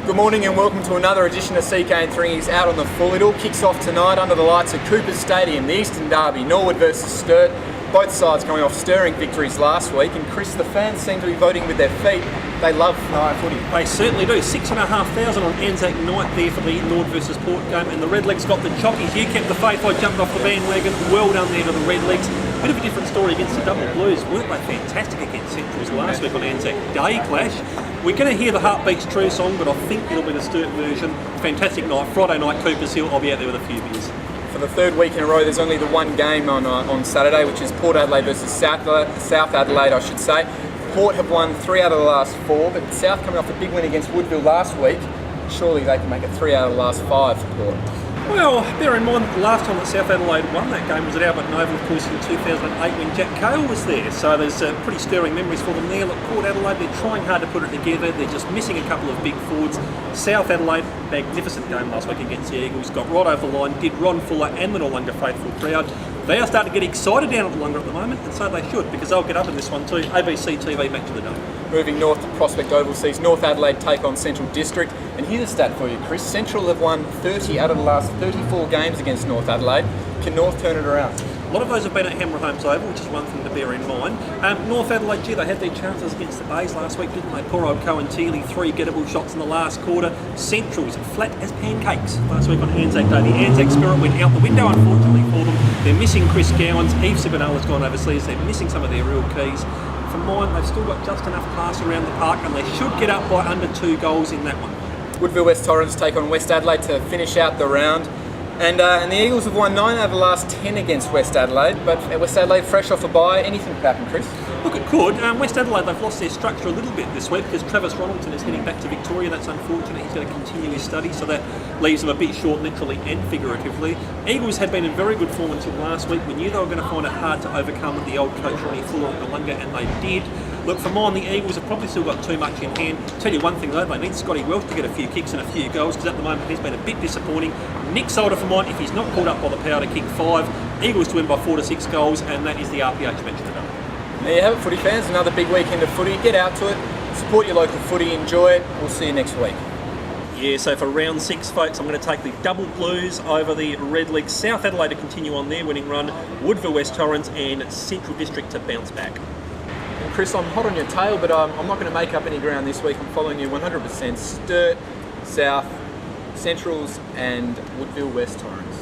Good morning and welcome to another edition of CK and Thringy's Out on the Full. It all kicks off tonight under the lights at Cooper's Stadium, the Eastern Derby, Norwood versus Sturt. Both sides coming off stirring victories last week, and Chris, the fans seem to be voting with their feet. They love night footy. They certainly do. 6,500 on Anzac night there for the Norwood versus Port game, and the Redlegs got the chockies. You kept the faith. I jumped off the bandwagon. Well done there to the Redlegs. Bit of a different story against the Double Blues. Weren't they fantastic against Centrals last week on Anzac Day clash? We're going to hear the Heartbeats True song, but I think it'll be the Sturt version. Fantastic night. Friday night, Cooper's Hill. I'll be out there with a few beers. For the third week in a row, there's only the one game on Saturday, which is Port Adelaide versus South Adelaide, I should say. Port have won 3 out of the last 4, but South coming off a big win against Woodville last week. Surely they can make it 3 out of the last 5 for Port. Well, bear in mind that the last time that South Adelaide won that game was at Albert Noble, of course, in 2008 when Jack Cale was there. So there's pretty stirring memories for them there. Look, Port Adelaide, they're trying hard to put it together. They're just missing a couple of big forwards. South Adelaide, magnificent game last week against the Eagles. Got right over the line, did Ron Fuller and the Noarlunga faithful crowd. They are starting to get excited down at Noarlunga at the moment, and so they should, because they'll get up in this one too. ABC TV back to the day. Moving north to Prospect Oval sees North Adelaide take on Central District. And here's a stat for you, Chris. Central have won 30 out of the last 34 games against North Adelaide. Can North turn it around? A lot of those have been at Hammer Holmes Oval, which is one thing to bear in mind. North Adelaide, gee, they had their chances against the Bays last week, didn't they? Poor old Cohen Teeley, 3 gettable shots in the last quarter. Centrals, flat as pancakes last week on Anzac Day. The Anzac spirit went out the window, unfortunately, for them. They're missing Chris Gowans. Eve Sibinala's gone overseas. They're missing some of their real keys. For mine, they've still got just enough class around the park, and they should get up by under 2 goals in that one. Woodville West Torrens take on West Adelaide to finish out the round. And the Eagles have won 9 out of the last 10 against West Adelaide, but West Adelaide fresh off a bye. Anything could happen, Chris? Look, it could. West Adelaide, they've lost their structure a little bit this week because Travis Ronaldson is heading back to Victoria. That's unfortunate. He's going to continue his study, so that leaves them a bit short, literally and figuratively. Eagles had been in very good form until last week. We knew they were going to find it hard to overcome with the old coach Ronnie Fuller at Noarlunga, and they did. Look, for mine, the Eagles have probably still got too much in hand. Tell you one thing though, they need Scotty Welch to get a few kicks and a few goals, because at the moment he's been a bit disappointing. Nick Solder for mine, if he's not pulled up by the power to kick 5. Eagles to win by 4 to 6 goals, and that is the RPH match today. There you have it, footy fans. Another big weekend of footy. Get out to it, support your local footy, enjoy it. We'll see you next week. Yeah, so for round 6, folks, I'm going to take the Double Blues over the Redlegs. South Adelaide to continue on their winning run, Woodville West Torrens, and Central District to bounce back. And Chris, I'm hot on your tail, but I'm not going to make up any ground this week. I'm following you 100%. Sturt, South, Centrals, and Woodville West Torrens.